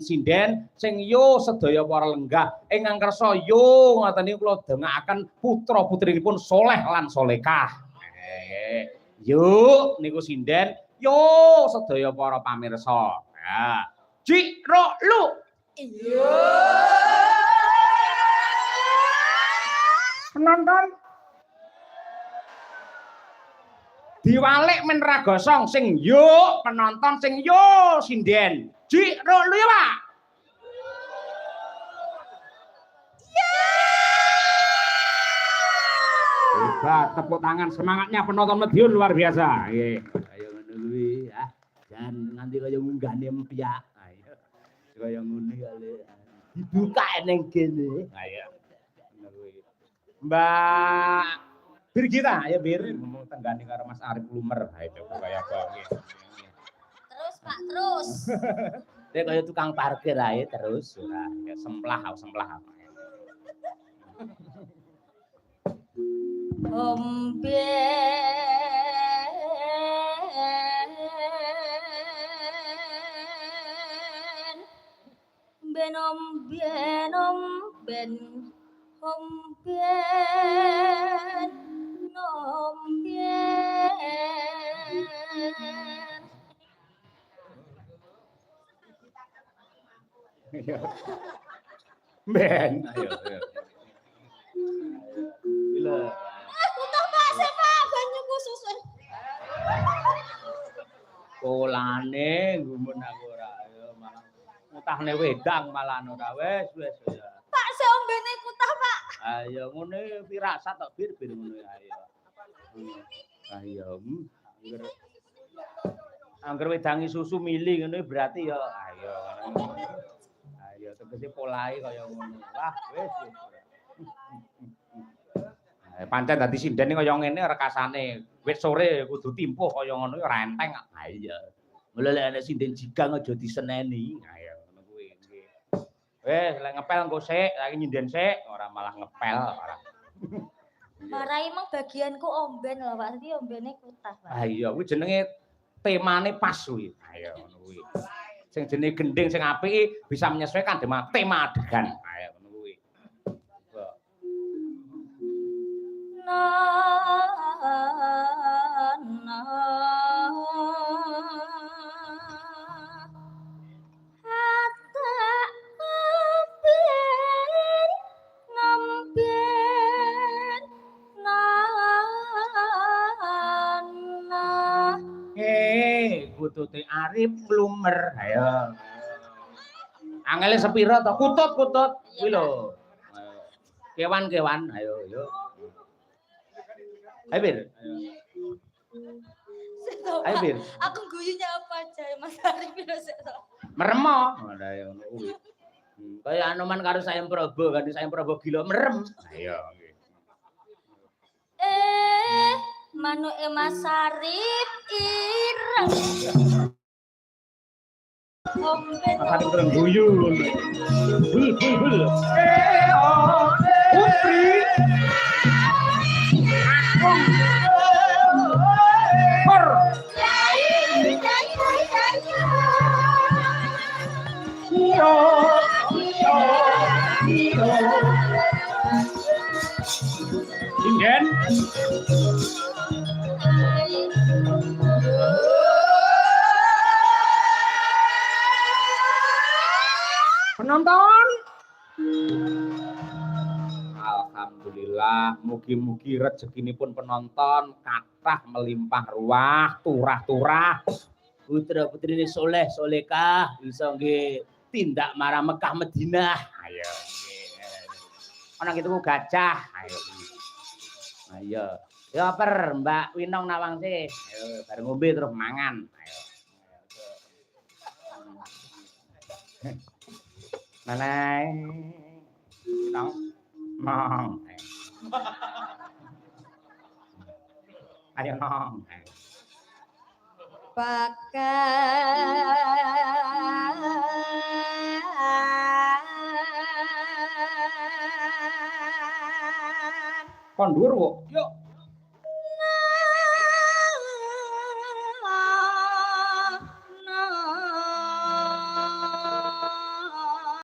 sinden sing yo sedaya para lenggah ingkang kersa yo ngoten niku kula dengakaken putra putrinipun soleh lan solekah. Yuk niku sinden yo sedaya para pamirsa. Ya. Cik ro lu. Iya. Penonton diwalik men ragosong sing yo penonton sing yo sinden. Cik ro lu ya, Pak. Hebat, tepuk tangan semangatnya penonton Medion luar biasa. Nggih. Ayo ngono kuwi ya. Jangan nganti kaya munggane empyak. Ayo. Kaya ngene kali. Dibuka ning kene. Ayo. Ngono kuwi. Mbak Birgita, ayo Bir ngomong tenggane karo Mas Arif Lumer. Ayo kaya apa nggih. Terus Pak, terus. Dek kaya tukang parkir ae terus ora ya semplah. Ben, ayo. Gila. Aku tak Pak, Pak, banyu susun. Polane gumun aku ora ayo malah mutahne wedang malah ora wis. Pak, seombene kutah, Pak. Ayo ngene pirasat tok bir ngono ayo. Ayo. Angger wedangi susu mili ngene berarti ya ayo. Ayo tegese polahe kaya ngono. Wah, wis. Pancen dadi sinden kaya ngene rekasane. Wis sore kudu timpuh kaya ngono ora enteng kok. Ha iya. Mula lek ana sinden jigang aja diseneni. Ayo ngono kuwi. Wis lek ngepel engko sik, saiki nyinden sik, ora malah ngepel ora. Marai emang bagianku omben lho, Pak. Dadi ombene kutah, Pak. Ah iya, kuwi jenenge temane pas kuwi. Ayo ngono kuwi. Sing jenenge gending sing apik bisa menyesuaikan dengan tema adegan. Ayo ngono kuwi. Kutute Arif Lumer. Ayo. Angele sepiro to? Kutut. Kuwi lho. Kewan-kewan. Ayo, yo. Ayo, Bir. Ayo, Bir. Aku guyunya apa aja, Mas Arif sik to. Meremo. Ayo ngono kuwi. Kaya Anoman karo Sayem Prabu, ganti Sayem Prabu gila merem. Ayo. Manuke Mas Arif ireng. Mas Arif guyu. Bul. Putri. Por. Sinden. Penonton. Alhamdulillah, mugi-mugi rezekinipun penonton kathah melimpah ruah, turah-turah. Putra-putrine soleh solekah iso nggih tindak marang Mekah Madinah. Ayo nggih. Ana gitu gajah. Ayo. Ya per Mbak Winong Nawangse. Ayo bareng ngombe terus mangan. Ayo. Nanai. Winong. Nong. Ayo nong. Kon dhuwur kok. Yuk.